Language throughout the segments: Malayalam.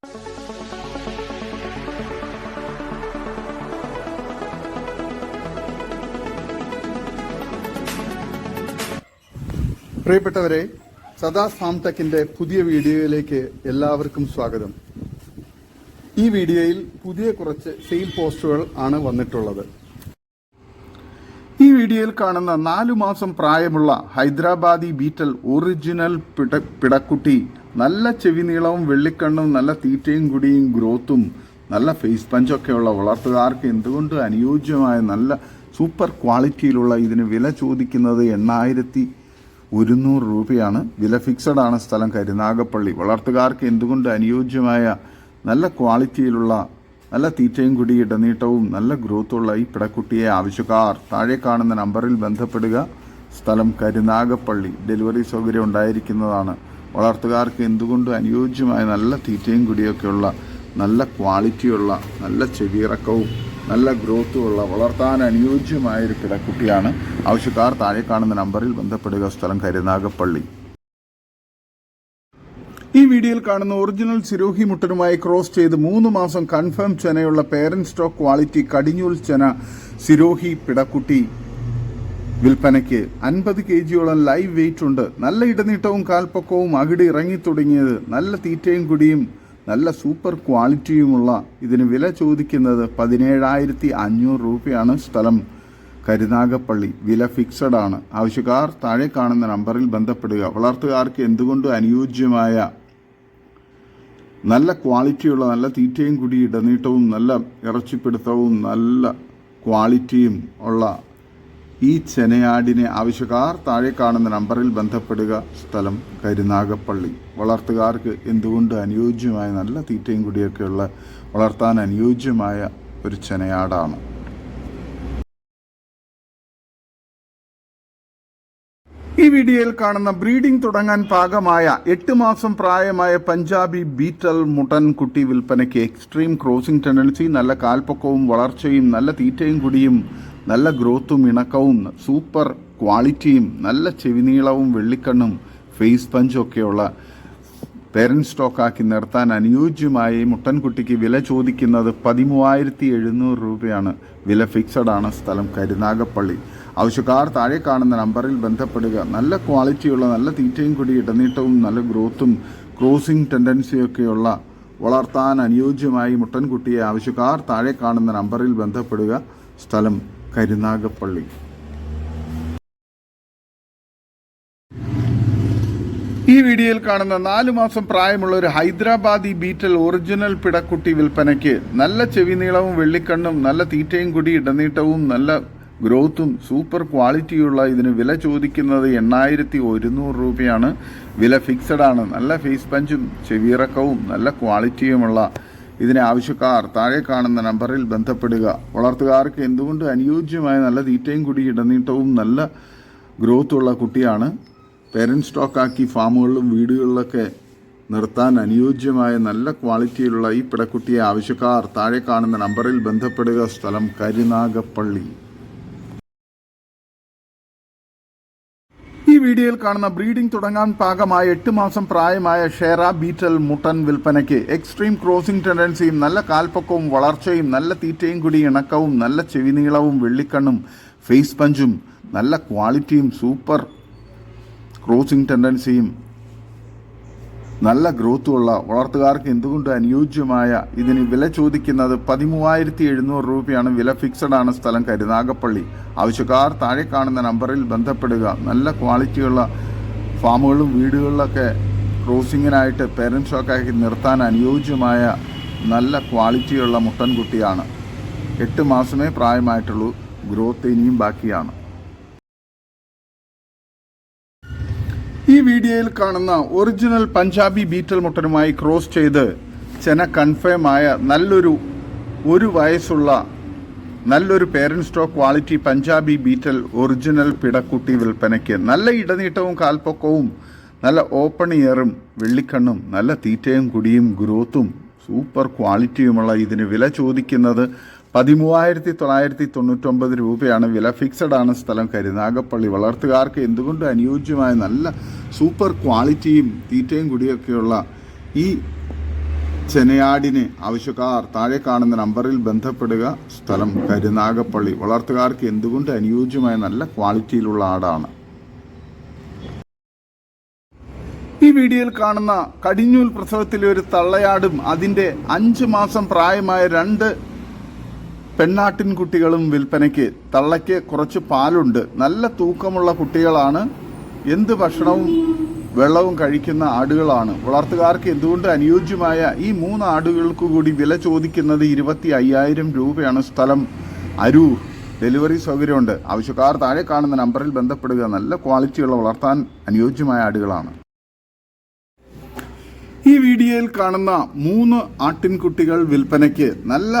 പ്രിയപ്പെട്ടവരെ, സദാസ് ഫാം ടെക്കിന്റെ പുതിയ വീഡിയോയിലേക്ക് എല്ലാവർക്കും സ്വാഗതം. ഈ വീഡിയോയിൽ പുതിയ കുറച്ച് സെയിൽ പോസ്റ്റുകൾ ആണ് വന്നിട്ടുള്ളത്. ഈ വീഡിയോയിൽ കാണുന്ന 4 മാസം പ്രായമുള്ള ഹൈദരാബാദി ബീറ്റൽ ഒറിജിനൽ പിടക്കുട്ടി, നല്ല ചെവി നീളവും വെള്ളിക്കണ്ണും നല്ല തീറ്റയും കുടിയും ഗ്രോത്തും നല്ല ഫേസ് പഞ്ചൊക്കെയുള്ള വളർത്തുകാർക്ക് എന്തുകൊണ്ട് അനുയോജ്യമായ നല്ല സൂപ്പർ ക്വാളിറ്റിയിലുള്ള ഇതിന് വില ചോദിക്കുന്നത് 8,100 രൂപയാണ്. വില ഫിക്സഡ് ആണ്. സ്ഥലം കരുനാഗപ്പള്ളി. വളർത്തുകാർക്ക് എന്തുകൊണ്ട് അനുയോജ്യമായ നല്ല ക്വാളിറ്റിയിലുള്ള നല്ല തീറ്റയും കുടി ഇടനീട്ടവും നല്ല ഗ്രോത്തുള്ള ഈ പിടക്കുട്ടിയെ ആവശ്യക്കാർ താഴെ കാണുന്ന നമ്പറിൽ ബന്ധപ്പെടുക. സ്ഥലം കരുനാഗപ്പള്ളി. ഡെലിവറി സൗകര്യം ഉണ്ടായിരിക്കുന്നതാണ്. വളർത്തുകാർക്ക് എന്തുകൊണ്ട് അനുയോജ്യമായ നല്ല തീറ്റയും കുടിയൊക്കെയുള്ള നല്ല ക്വാളിറ്റിയുള്ള നല്ല ചെവിയിറക്കവും നല്ല ഗ്രോത്തുമുള്ള വളർത്താൻ അനുയോജ്യമായൊരു പിടക്കുട്ടിയാണ്. ആവശ്യക്കാർ താഴെ കാണുന്ന നമ്പറിൽ ബന്ധപ്പെടുക. സ്ഥലം കരുനാഗപ്പള്ളി. ഈ വീഡിയോയിൽ കാണുന്ന ഒറിജിനൽ സിരോഹി മുട്ടനുമായി ക്രോസ് ചെയ്ത് 3 മാസം കൺഫേം ചെനയുള്ള പേരന്റ് സ്റ്റോക്ക് ക്വാളിറ്റി കടിഞ്ഞൂൽ ചെന സിരോഹി പിടക്കുട്ടി വിൽപ്പനയ്ക്ക്. 50 kgയോളം ലൈവ് വെയിറ്റ് ഉണ്ട്. നല്ല ഇടനീട്ടവും കാൽപ്പൊക്കവും അകിട് ഇറങ്ങി തുടങ്ങിയത് നല്ല തീറ്റയും കുടിയും നല്ല സൂപ്പർ ക്വാളിറ്റിയുമുള്ള ഇതിന് വില ചോദിക്കുന്നത് 17,500 രൂപയാണ്. സ്ഥലം കരുനാഗപ്പള്ളി. വില ഫിക്സഡ് ആണ്. ആവശ്യക്കാർ താഴെ കാണുന്ന നമ്പറിൽ ബന്ധപ്പെടുക. വളർത്തുകാർക്ക് എന്തുകൊണ്ട് അനുയോജ്യമായ നല്ല ക്വാളിറ്റിയുള്ള നല്ല തീറ്റയും കുടി ഇടനീട്ടവും നല്ല ഇറച്ചിപ്പിടുത്തവും നല്ല ക്വാളിറ്റിയും ഉള്ള ഈ ചെനയാടിനെ ആവശ്യക്കാർ താഴെ കാണുന്ന നമ്പറിൽ ബന്ധപ്പെടുക. സ്ഥലം കരുനാഗപ്പള്ളി. വളർത്തുകാർക്ക് എന്തുകൊണ്ട് അനുയോജ്യമായ നല്ല തീറ്റയും കുടിയൊക്കെയുള്ള വളർത്താൻ അനുയോജ്യമായ ഒരു ചെനയാടാണ്. ഈ വീഡിയോയിൽ കാണുന്ന ബ്രീഡിംഗ് തുടങ്ങാൻ പാകമായ 8 മാസം പ്രായമായ പഞ്ചാബി ബീറ്റൽ മുട്ടൻ കുട്ടി വിൽപ്പനയ്ക്ക്. എക്സ്ട്രീം ക്രോസിംഗ് ടെൻഡൻസി, നല്ല കാൽപ്പൊക്കവും വളർച്ചയും നല്ല തീറ്റയും കുടിയും നല്ല ഗ്രോത്തും ഇണക്കവും സൂപ്പർ ക്വാളിറ്റിയും നല്ല ചെവിനീളവും വെള്ളിക്കണ്ണും ഫേസ് പഞ്ചും ഒക്കെയുള്ള പേരന്റ് സ്റ്റോക്കാക്കി നിർത്താൻ അനുയോജ്യമായ മുട്ടൻകുട്ടിക്ക് വില ചോദിക്കുന്നത് 13,700 രൂപയാണ്. വില ഫിക്സഡ് ആണ്. സ്ഥലം കരുനാഗപ്പള്ളി. ആവശ്യക്കാർ താഴെ കാണുന്ന നമ്പറിൽ ബന്ധപ്പെടുക. നല്ല ക്വാളിറ്റിയുള്ള നല്ല തീറ്റയും കുടി ഇടനീട്ടവും നല്ല ഗ്രോത്തും ക്രോസിംഗ് ടെൻഡൻസിയൊക്കെയുള്ള വളർത്താൻ അനുയോജ്യമായി മുട്ടൻകുട്ടിയെ ആവശ്യക്കാർ താഴെ കാണുന്ന നമ്പറിൽ ബന്ധപ്പെടുക. സ്ഥലം കരുനാഗപ്പള്ളി. ഈ വീഡിയോയിൽ കാണുന്ന 4 മാസം പ്രായമുള്ള ഒരു ഹൈദരാബാദി ബീറ്റൽ ഒറിജിനൽ പിടക്കുട്ടി വിൽപ്പനയ്ക്ക്. നല്ല ചെവി നീളവും വെള്ളിക്കണ്ണും നല്ല തീറ്റയും കുടി ഇടനീട്ടവും നല്ല ഗ്രോത്തും സൂപ്പർ ക്വാളിറ്റിയുള്ള ഇതിന് വില ചോദിക്കുന്നത് 8,100 രൂപയാണ്. വില ഫിക്സഡ് ആണ്. നല്ല ഫേസ് പഞ്ചും ചെവിയിറക്കവും നല്ല ക്വാളിറ്റിയുമുള്ള ഇതിനെ ആവശ്യക്കാർ താഴെ കാണുന്ന നമ്പറിൽ ബന്ധപ്പെടുക. വളർത്തുകാർക്ക് എന്തുകൊണ്ട് അനുയോജ്യമായ നല്ല തീറ്റയും കുടി ഇടനീട്ടവും നല്ല ഗ്രോത്തുള്ള കുട്ടിയാണ്. പേരന്റ് സ്റ്റോക്കാക്കി ഫാമുകളിലും വീടുകളിലൊക്കെ നിർത്താൻ അനുയോജ്യമായ നല്ല ക്വാളിറ്റിയിലുള്ള ഈ പിടക്കുട്ടിയെ ആവശ്യക്കാർ താഴെ കാണുന്ന നമ്പറിൽ ബന്ധപ്പെടുക. സ്ഥലം കരുനാഗപ്പള്ളി. ഈ വീഡിയോയിൽ കാണുന്ന ബ്രീഡിംഗ് തുടങ്ങാൻ പാകമായ 8 മാസം പ്രായമായ ഷേറ ബീറ്റൽ മുട്ടൻ വിൽപ്പനയ്ക്ക്. എക്സ്ട്രീം ക്രോസിംഗ് ടെൻഡൻസിയും നല്ല കാൽപ്പൊക്കവും വളർച്ചയും നല്ല തീറ്റയും കുടി ഇണക്കവും നല്ല ചെവിനീളവും വെള്ളിക്കണ്ണും ഫേസ് പഞ്ചും നല്ല ക്വാളിറ്റിയും സൂപ്പർ ക്രോസിംഗ് ടെൻഡൻസിയും നല്ല ഗ്രോത്തുമുള്ള വളർത്തുകാർക്ക് എന്തുകൊണ്ട് അനുയോജ്യമായ ഇതിന് വില ചോദിക്കുന്നത് 13,700 രൂപയാണ്. വില ഫിക്സഡ് ആണ്. സ്ഥലം കരുനാഗപ്പള്ളി. ആവശ്യക്കാർ താഴെ കാണുന്ന നമ്പറിൽ ബന്ധപ്പെടുക. നല്ല ക്വാളിറ്റിയുള്ള ഫാമുകളും വീടുകളിലൊക്കെ ക്രോസിങ്ങിനായിട്ട് പേരന്റ് സ്റ്റോക്കാക്കി നിർത്താൻ അനുയോജ്യമായ നല്ല ക്വാളിറ്റിയുള്ള മുട്ടൻകുട്ടിയാണ്. 8 മാസമേ പ്രായമായിട്ടുള്ളൂ. ഗ്രോത്ത് ഇനിയും ബാക്കിയാണ്. ഈ വീഡിയോയിൽ കാണുന്ന ഒറിജിനൽ പഞ്ചാബി ബീറ്റൽ മുട്ടനുമായി ക്രോസ് ചെയ്ത് ചെന കൺഫേം ആയ ഒരു വയസ്സുള്ള നല്ലൊരു parent stock quality Punjabi Beetal original പിടക്കുട്ടി വിൽപ്പനയ്ക്ക്. നല്ല ഇടനീട്ടവും കാൽപ്പൊക്കവും നല്ല ഓപ്പൺ ഇയറും വെള്ളിക്കണ്ണും നല്ല തീറ്റയും കുടിയും ഗ്രോത്തും സൂപ്പർ ക്വാളിറ്റിയുമുള്ള ഇതിന് വില ചോദിക്കുന്നത് 13,999 രൂപയാണ്. വില ഫിക്സഡ് ആണ്. സ്ഥലം കരുനാഗപ്പള്ളി. വളർത്തുകാർക്ക് എന്തുകൊണ്ട് അനുയോജ്യമായ നല്ല സൂപ്പർ ക്വാളിറ്റിയും തീറ്റയും കുടിയൊക്കെയുള്ള ഈ ചെനയാടിന് ആവശ്യക്കാർ താഴെ കാണുന്ന നമ്പറിൽ ബന്ധപ്പെടുക. സ്ഥലം കരുനാഗപ്പള്ളി. വളർത്തുകാർക്ക് എന്തുകൊണ്ട് അനുയോജ്യമായ നല്ല ക്വാളിറ്റിയിലുള്ള ആടാണ്. ഈ വീഡിയോയിൽ കാണുന്ന കടിഞ്ഞൂൽ പ്രസവത്തിലെ ഒരു തള്ളയാടും അതിൻ്റെ 5 മാസം പ്രായമായ 2 പെണ്ണാട്ടിൻകുട്ടികളും വിൽപ്പനയ്ക്ക്. തള്ളയ്ക്ക് കുറച്ച് പാലുണ്ട്. നല്ല തൂക്കമുള്ള കുട്ടികളാണ്. എന്ത് ഭക്ഷണവും വെള്ളവും കഴിക്കുന്ന ആടുകളാണ്. വളർത്തുകാർക്ക് എന്തുകൊണ്ട് അനുയോജ്യമായ ഈ 3 ആടുകൾക്ക് കൂടി വില ചോദിക്കുന്നത് 25,000 രൂപയാണ്. സ്ഥലം അരൂർ. ഡെലിവറി സൗകര്യമുണ്ട്. ആവശ്യക്കാർ താഴെ കാണുന്ന നമ്പറിൽ ബന്ധപ്പെടുക. നല്ല ക്വാളിറ്റിയുള്ള വളർത്താൻ അനുയോജ്യമായ ആടുകളാണ്. ഈ വീഡിയോയിൽ കാണുന്ന 3 ആട്ടിൻകുട്ടികൾ വിൽപ്പനയ്ക്ക്. നല്ല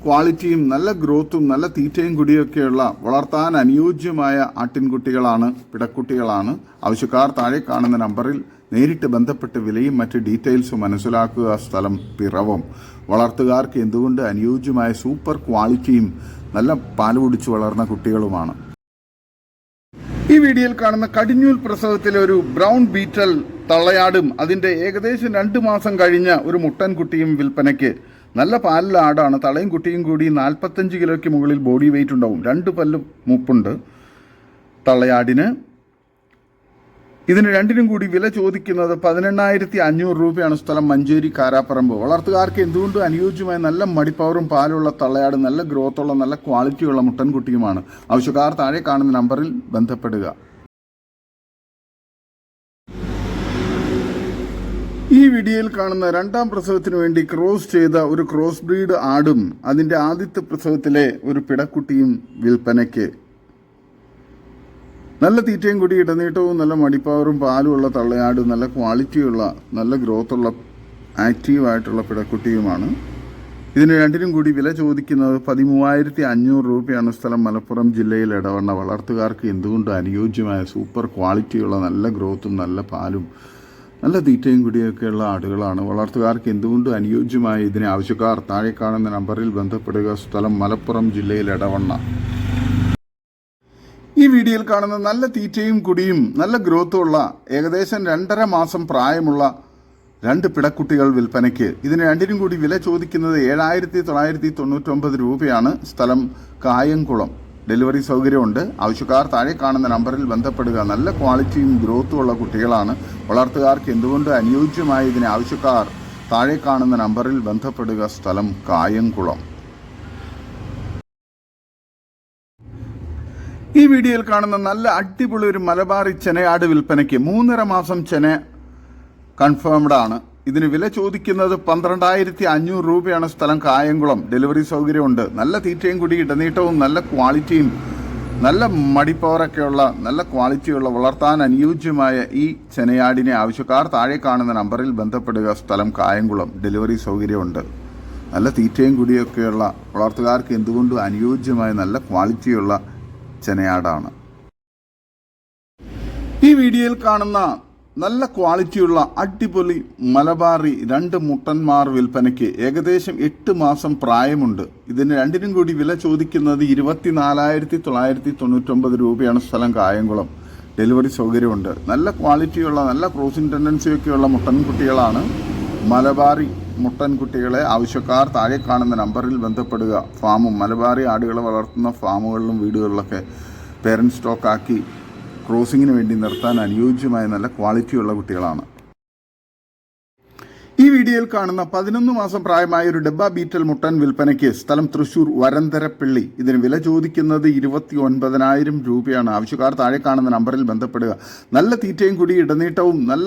ക്വാളിറ്റിയും നല്ല ഗ്രോത്തും നല്ല തീറ്റയും കുടിയൊക്കെയുള്ള വളർത്താൻ അനുയോജ്യമായ ആട്ടിൻകുട്ടികളാണ്, പിടക്കുട്ടികളാണ്. ആവശ്യക്കാർ താഴെ കാണുന്ന നമ്പറിൽ നേരിട്ട് ബന്ധപ്പെട്ട് വിലയും മറ്റ് ഡീറ്റെയിൽസും മനസ്സിലാക്കുക. സ്ഥലം പിറവം. വളർത്തുകാർക്ക് എന്തുകൊണ്ട് അനുയോജ്യമായ സൂപ്പർ ക്വാളിറ്റിയും നല്ല പാല് കുടിച്ച് വളർന്ന കുട്ടികളുമാണ്. ഈ വീഡിയോയിൽ കാണുന്ന കടിഞ്ഞൂൽ പ്രസവത്തിലെ ഒരു ബ്രൗൺ ബീറ്റൽ തള്ളയാടും അതിൻ്റെ ഏകദേശം 2 മാസം കഴിഞ്ഞ ഒരു മുട്ടൻകുട്ടിയും വിൽപ്പനയ്ക്ക്. നല്ല പാലിലെ ആടാണ്. തളയും കുട്ടിയും കൂടി 45 കിലോയ്ക്ക് മുകളിൽ ബോഡി വെയിറ്റ് ഉണ്ടാവും. 2 പല്ല് മൂപ്പുണ്ട് തള്ളയാടിന്. ഇതിന് രണ്ടിനും കൂടി വില ചോദിക്കുന്നത് 18,500 രൂപയാണ്. സ്ഥലം മഞ്ചേരി കാരാപ്പറമ്പ്. വളർത്തുകാർക്ക് എന്തുകൊണ്ടും അനുയോജ്യമായ നല്ല മടിപ്പവറും പാലുള്ള തള്ളയാട്, നല്ല ഗ്രോത്തുള്ള നല്ല ക്വാളിറ്റിയുള്ള മുട്ടൻകുട്ടിയുമാണ്. ആവശ്യക്കാർ താഴെ കാണുന്ന നമ്പറിൽ ബന്ധപ്പെടുക. ഈ വീഡിയോയിൽ കാണുന്ന 2ാം പ്രസവത്തിന് വേണ്ടി ക്രോസ് ചെയ്ത ഒരു ക്രോസ് ബ്രീഡ് ആടും അതിൻ്റെ ആദ്യത്തെ പ്രസവത്തിലെ ഒരു പിടക്കുട്ടിയും വിൽപ്പനയ്ക്ക്. നല്ല തീറ്റയും കൂടി ഇടനീട്ടവും നല്ല മടിപ്പവറും പാലുമുള്ള തള്ളയാട്, നല്ല ക്വാളിറ്റിയുള്ള നല്ല ഗ്രോത്തുള്ള ആക്റ്റീവായിട്ടുള്ള പിടക്കുട്ടിയുമാണ്. ഇതിന് രണ്ടിനും കൂടി വില ചോദിക്കുന്നത് 13,500 രൂപയാണ്. സ്ഥലം മലപ്പുറം ജില്ലയിൽ ഇടവണ്ണ. വളർത്തുകാർക്ക് എന്തുകൊണ്ട് അനുയോജ്യമായ സൂപ്പർ ക്വാളിറ്റിയുള്ള നല്ല ഗ്രോത്തും നല്ല പാലും നല്ല തീറ്റയും കൂടിയൊക്കെയുള്ള ആടുകളാണ്. വളർത്തുകാർക്ക് എന്തുകൊണ്ട് അനുയോജ്യമായ ഇതിനെ ആവശ്യക്കാർ താഴെ കാണുന്ന നമ്പറിൽ ബന്ധപ്പെടുക. സ്ഥലം മലപ്പുറം ജില്ലയിൽ ഇടവണ്ണ. ഈ വീഡിയോയിൽ കാണുന്ന നല്ല തീറ്റയും കുടിയും നല്ല ഗ്രോത്തുമുള്ള ഏകദേശം 2.5 മാസം പ്രായമുള്ള 2 പിടക്കുട്ടികൾ വിൽപ്പനയ്ക്ക്. ഇതിന് രണ്ടിനും കൂടി വില ചോദിക്കുന്നത് 7,999 രൂപയാണ്. സ്ഥലം കായംകുളം. ഡെലിവറി സൗകര്യമുണ്ട്. ആവശ്യക്കാർ താഴെ കാണുന്ന നമ്പറിൽ ബന്ധപ്പെടുക. നല്ല ക്വാളിറ്റിയും ഗ്രോത്തും ഉള്ള കുട്ടികളാണ്. വളർത്തുകാർക്ക് എന്തുകൊണ്ട് അനുയോജ്യമായ ഇതിനെ ആവശ്യക്കാർ താഴെ കാണുന്ന നമ്പറിൽ ബന്ധപ്പെടുക. സ്ഥലം കായംകുളം. ഈ വീഡിയോയിൽ കാണുന്ന നല്ല അടിപൊളി ഒരു മലബാറി ചെനയാട് വിൽപ്പനയ്ക്ക്. 3.5 മാസം ചെന കൺഫേംഡ് ആണ്. ഇതിന് വില ചോദിക്കുന്നത് 12,500 രൂപയാണ്. സ്ഥലം കായംകുളം. ഡെലിവറി സൗകര്യമുണ്ട്. നല്ല തീറ്റയും കൂടി ഇടനീട്ടവും നല്ല ക്വാളിറ്റിയും നല്ല മടിപ്പവറൊക്കെയുള്ള നല്ല ക്വാളിറ്റിയുള്ള വളർത്താൻ അനുയോജ്യമായ ഈ ചെനയാടിനെ ആവശ്യക്കാർ താഴെ കാണുന്ന നമ്പറിൽ ബന്ധപ്പെടുക. സ്ഥലം കായംകുളം. ഡെലിവറി സൗകര്യമുണ്ട്. നല്ല തീറ്റയും കൂടിയൊക്കെയുള്ള വളർത്തുകാർക്ക് എന്തുകൊണ്ടും അനുയോജ്യമായ നല്ല ക്വാളിറ്റിയുള്ള ചെനയാടാണ്. ഈ വീഡിയോയിൽ കാണുന്ന നല്ല ക്വാളിറ്റിയുള്ള അടിപൊളി മലബാറി 2 മുട്ടന്മാർ വിൽപ്പനയ്ക്ക്. ഏകദേശം 8 മാസം പ്രായമുണ്ട്. ഇതിന് രണ്ടിനും കൂടി വില ചോദിക്കുന്നത് 24,999 രൂപയാണ്. സ്ഥലം കായംകുളം. ഡെലിവറി സൗകര്യമുണ്ട്. നല്ല ക്വാളിറ്റിയുള്ള നല്ല ക്രോസിംഗ് ടെൻഡൻസിയൊക്കെയുള്ള മുട്ടൻകുട്ടികളാണ്. മലബാറി മുട്ടൻകുട്ടികളെ ആവശ്യക്കാർ താഴെ കാണുന്ന നമ്പറിൽ ബന്ധപ്പെടുക. ഫാമും മലബാറി ആടുകളെ വളർത്തുന്ന ഫാമുകളിലും വീടുകളിലൊക്കെ പേരൻറ് സ്റ്റോക്കാക്കി ക്രോസിങ്ങിന് വേണ്ടി നിർത്താൻ അനുയോജ്യമായ നല്ല ക്വാളിറ്റിയുള്ള കുട്ടികളാണ്. ഈ വീഡിയോയിൽ കാണുന്ന 11 മാസം പ്രായമായ ഒരു ഡബ്ബ ബീറ്റൽ മുട്ടൻ വിൽപ്പനയ്ക്ക്. സ്ഥലം തൃശൂർ വരന്തരപ്പള്ളി. ഇതിന് വില ചോദിക്കുന്നത് 29,000 രൂപയാണ്. ആവശ്യക്കാർ താഴെ കാണുന്ന നമ്പറിൽ ബന്ധപ്പെടുക. നല്ല തീറ്റയും കൂടി ഇടനീട്ടവും നല്ല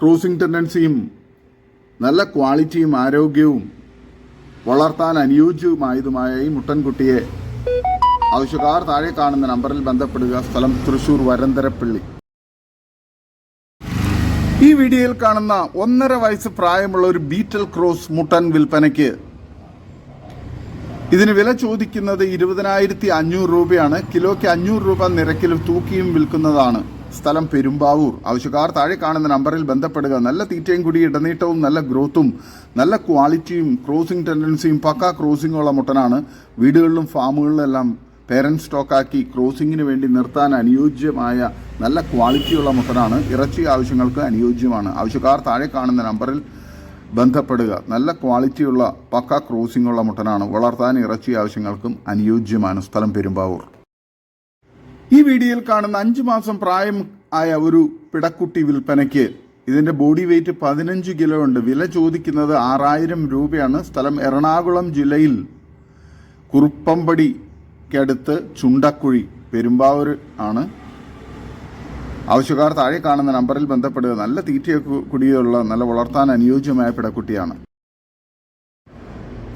ക്രോസിംഗ് ടെൻഡൻസിയും നല്ല ക്വാളിറ്റിയും ആരോഗ്യവും വളർത്താൻ അനുയോജ്യവുമായതുമായ ഈ മുട്ടൻകുട്ടിയെ ആവശ്യക്കാർ താഴെ കാണുന്ന നമ്പറിൽ ബന്ധപ്പെടുക. സ്ഥലം തൃശൂർ വരന്തരപ്പള്ളി. ഈ വീഡിയോയിൽ കാണുന്ന 1.5 വയസ്സ് പ്രായമുള്ള ഒരു ബീറ്റൽ ക്രോസ് മുട്ടൻ വിൽപ്പനയ്ക്ക്. ഇതിന് വില ചോദിക്കുന്നത് 20,500 രൂപയാണ്. കിലോയ്ക്ക് 500 രൂപ നിരക്കിൽ തൂക്കിയും വിൽക്കുന്നതാണ്. സ്ഥലം പെരുമ്പാവൂർ. ആവശ്യക്കാർ താഴെ കാണുന്ന നമ്പറിൽ ബന്ധപ്പെടുക. നല്ല തീറ്റയും കൂടി ഇടനീട്ടവും നല്ല ഗ്രോത്തും നല്ല ക്വാളിറ്റിയും ക്രോസിംഗ് ടെൻഡൻസിയും പക്ക ക്രോസിംഗുള്ള മുട്ടനാണ്. വീടുകളിലും ഫാമുകളിലെല്ലാം പേരൻറ് സ്റ്റോക്കാക്കി ക്രോസിങ്ങിന് വേണ്ടി നിർത്താൻ അനുയോജ്യമായ നല്ല ക്വാളിറ്റിയുള്ള മുട്ടനാണ്. ഇറച്ചി ആവശ്യങ്ങൾക്ക് അനുയോജ്യമാണ്. ആവശ്യക്കാർ താഴെ കാണുന്ന നമ്പറിൽ ബന്ധപ്പെടുക. നല്ല ക്വാളിറ്റിയുള്ള പക്ക ക്രോസിംഗ് ഉള്ള മുട്ടനാണ്. വളർത്താൻ ഇറച്ചി ആവശ്യങ്ങൾക്കും അനുയോജ്യമാണ്. സ്ഥലം പെരുമ്പാവൂർ. ഈ വീഡിയോയിൽ കാണുന്ന 5 മാസം പ്രായം ആയ ഒരു പിടക്കുട്ടി വിൽപ്പനയ്ക്ക്. ഇതിന്റെ ബോഡി വെയിറ്റ് 15 കിലോ ഉണ്ട്. വില ചോദിക്കുന്നത് 6000 രൂപയാണ്. സ്ഥലം എറണാകുളം ജില്ലയിൽ കുറുപ്പമ്പടിക്കടുത്ത് ചുണ്ടക്കുഴി, പെരുമ്പാവൂർ ആണ്. ആവശ്യക്കാർ താഴെ കാണുന്ന നമ്പറിൽ ബന്ധപ്പെടുക. നല്ല തീറ്റയൊക്കെ കുടിയുള്ള നല്ല വളർത്താൻ അനുയോജ്യമായ പിടക്കുട്ടിയാണ്.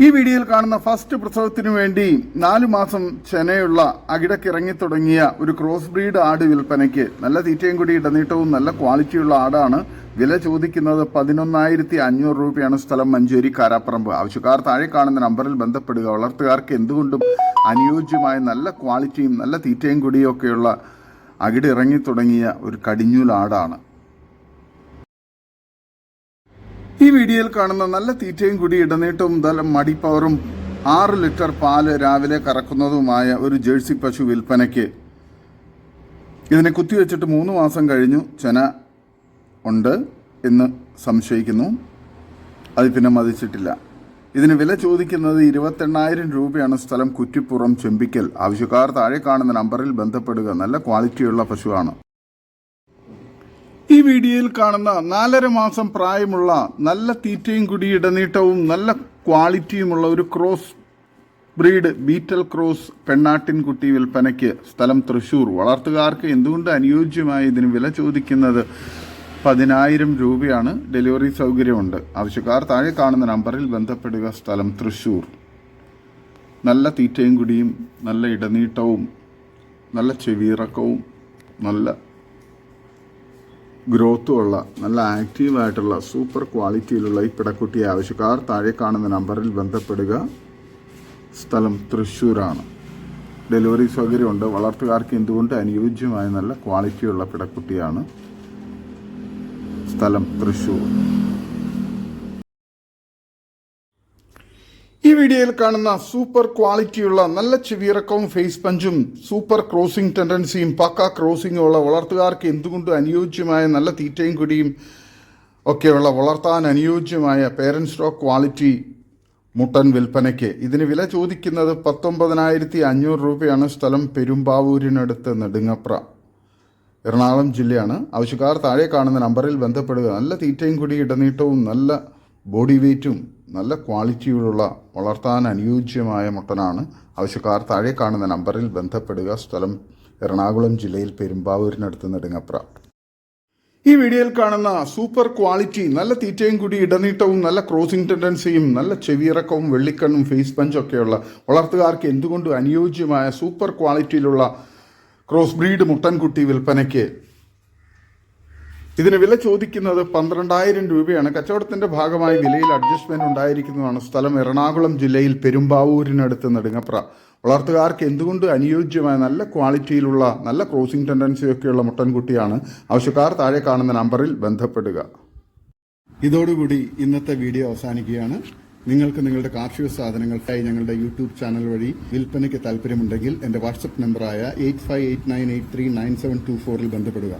ഈ വീഡിയോയിൽ കാണുന്ന ഫസ്റ്റ് പ്രസവത്തിനു വേണ്ടി 4 മാസം ചെനയുള്ള അകിടക്കിറങ്ങി തുടങ്ങിയ ഒരു ക്രോസ് ബ്രീഡ് ആട് വിൽപ്പനയ്ക്ക്. നല്ല തീറ്റയും കൂടി ഇടനീട്ടവും നല്ല ക്വാളിറ്റിയുള്ള ആടാണ്. വില ചോദിക്കുന്നത് 11,500 രൂപയാണ്. സ്ഥലം മഞ്ചേരി കാരാപ്പറമ്പ്. ആവശ്യക്കാർ താഴെ കാണുന്ന നമ്പറിൽ ബന്ധപ്പെടുക. വളർത്തുകാർക്ക് എന്തുകൊണ്ടും അനുയോജ്യമായ നല്ല ക്വാളിറ്റിയും നല്ല തീറ്റയും കൂടിയും ഒക്കെയുള്ള അകിടിറങ്ങി തുടങ്ങിയ ഒരു കടിഞ്ഞൂൽ ആടാണ്. ഈ വീഡിയോയിൽ കാണുന്ന നല്ല തീറ്റയും കൂടി ഇടനീട്ടവും നല്ല മടിപ്പവറും 6 ലിറ്റർ പാല് രാവിലെ കറക്കുന്നതുമായ ഒരു ജേഴ്സി പശു വിൽപ്പനയ്ക്ക്. ഇതിനെ കുത്തിവെച്ചിട്ട് 3 മാസം കഴിഞ്ഞു. ചെന ഉണ്ട് എന്ന് സംശയിക്കുന്നു. അത് പിന്നെ മതിച്ചിട്ടില്ല. ഇതിന് വില ചോദിക്കുന്നത് 28,000 രൂപയാണ്. സ്ഥലം കുറ്റിപ്പുറം ചെമ്പിക്കൽ. ആവശ്യക്കാർ താഴെ കാണുന്ന നമ്പറിൽ ബന്ധപ്പെടുക. നല്ല ക്വാളിറ്റിയുള്ള പശുവാണ്. ഈ വീഡിയോയിൽ കാണുന്ന 4.5 മാസം പ്രായമുള്ള നല്ല തീറ്റയും കൂടി ഇടനീട്ടവും നല്ല ക്വാളിറ്റിയുമുള്ള ഒരു ക്രോസ് ബ്രീഡ് ബീറ്റൽ ക്രോസ് പെണ്ണാട്ടിൻകുട്ടി വിൽപ്പനയ്ക്ക്. സ്ഥലം തൃശ്ശൂർ. വളർത്തുകാർക്ക് എന്തുകൊണ്ട് അനുയോജ്യമായ ഇതിന് വില ചോദിക്കുന്നത് 10,000 രൂപയാണ്. ഡെലിവറി സൗകര്യമുണ്ട്. ആവശ്യക്കാർ താഴെ കാണുന്ന നമ്പറിൽ ബന്ധപ്പെടുക. സ്ഥലം തൃശ്ശൂർ. നല്ല തീറ്റയും കുടിയും നല്ല ഇടനീട്ടവും നല്ല ചെവിയിറക്കവും നല്ല ഗ്രോത്തുമുള്ള നല്ല ആക്റ്റീവായിട്ടുള്ള സൂപ്പർ ക്വാളിറ്റിയിലുള്ള ഈ പിടക്കുട്ടിയെ ആവശ്യക്കാർ താഴെ കാണുന്ന നമ്പറിൽ ബന്ധപ്പെടുക. സ്ഥലം തൃശ്ശൂരാണ്. ഡെലിവറി സൗകര്യമുണ്ട്. വളർത്തുകാർക്ക് എന്തുകൊണ്ട് അനുയോജ്യമായ നല്ല ക്വാളിറ്റിയുള്ള പിടക്കുട്ടിയാണ്. സ്ഥലം തൃശ്ശൂർ. ഈ വീഡിയോയിൽ കാണുന്ന സൂപ്പർ ക്വാളിറ്റിയുള്ള നല്ല ചെവിയിറക്കവും ഫേസ് പഞ്ചും സൂപ്പർ ക്രോസിംഗ് ടെൻഡൻസിയും പക്ക ക്രോസിംഗും ഉള്ള വളർത്തുകാർക്ക് എന്തുകൊണ്ട് അനുയോജ്യമായ നല്ല തീറ്റയും കുടിയും ഒക്കെയുള്ള വളർത്താൻ അനുയോജ്യമായ പേരന്റ് സ്റ്റോക്ക് ക്വാളിറ്റി മുട്ടൻ വിൽപ്പനയ്ക്ക്. ഇതിന് വില ചോദിക്കുന്നത് 19,500 രൂപയാണ്. സ്ഥലം പെരുമ്പാവൂരിനടുത്ത് നെടുങ്ങപ്ര, എറണാകുളം ജില്ലയാണ്. ആവശ്യക്കാർ താഴെ കാണുന്ന നമ്പറിൽ ബന്ധപ്പെടുക. നല്ല തീറ്റയും കൂടി ഇടനീട്ടവും നല്ല ബോഡി വെയ്റ്റും നല്ല ക്വാളിറ്റിയുള്ള വളർത്താൻ അനുയോജ്യമായ മുട്ടനാണ്. ആവശ്യക്കാർ താഴെ കാണുന്ന നമ്പറിൽ ബന്ധപ്പെടുക. സ്ഥലം എറണാകുളം ജില്ലയിൽ പെരുമ്പാവൂരിനടുത്ത് നെടുങ്ങപ്ര. ഈ വീഡിയോയിൽ കാണുന്ന സൂപ്പർ ക്വാളിറ്റി നല്ല തീറ്റയും കൂടി ഇടനീട്ടവും നല്ല ക്രോസിംഗ് ടെൻഡൻസിയും നല്ല ചെവിയിറക്കവും വെള്ളിക്കണ്ണും ഫേസ് പഞ്ചൊക്കെയുള്ള വളർത്തുകാർക്ക് എന്തുകൊണ്ടും അനുയോജ്യമായ സൂപ്പർ ക്വാളിറ്റിയിലുള്ള ക്രോസ് ബ്രീഡ് മുട്ടൻകുട്ടി വിൽപ്പനയ്ക്ക്. ഇതിന് വില ചോദിക്കുന്നത് 12,000 രൂപയാണ്. കച്ചവടത്തിന്റെ ഭാഗമായി വിലയിൽ അഡ്ജസ്റ്റ്മെന്റ് ഉണ്ടായിരിക്കുന്നതാണ്. സ്ഥലം എറണാകുളം ജില്ലയിൽ പെരുമ്പാവൂരിനടുത്ത് നെടുങ്ങപ്ര. വളർത്തുകാർക്ക് എന്തുകൊണ്ട് അനുയോജ്യമായ നല്ല ക്വാളിറ്റിയിലുള്ള നല്ല ക്രോസിംഗ് ടെൻഡൻസിയൊക്കെയുള്ള മുട്ടൻകുട്ടിയാണ്. ആവശ്യക്കാർ താഴെ കാണുന്ന നമ്പറിൽ ബന്ധപ്പെടുക. ഇതോടുകൂടി ഇന്നത്തെ വീഡിയോ അവസാനിക്കുകയാണ്. നിങ്ങൾക്ക് നിങ്ങളുടെ കാർഷിക സാധനങ്ങൾക്കായി ഞങ്ങളുടെ യൂട്യൂബ് ചാനൽ വഴി വിൽപ്പനയ്ക്ക് താല്പര്യമുണ്ടെങ്കിൽ എൻ്റെ വാട്സപ്പ് നമ്പറായ 8589839724 ബന്ധപ്പെടുക.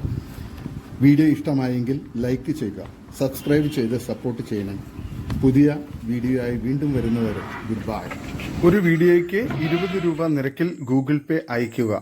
വീഡിയോ ഇഷ്ടമായെങ്കിൽ ലൈക്ക് ചെയ്യുക, സബ്സ്ക്രൈബ് ചെയ്ത് സപ്പോർട്ട് ചെയ്യണം. പുതിയ വീഡിയോ ആയി വീണ്ടും വരുന്നവരെ ഗുഡ് ബൈ. ഒരു വീഡിയോയ്ക്ക് 20 രൂപ നിരക്കിൽ ഗൂഗിൾ പേ അയയ്ക്കുക.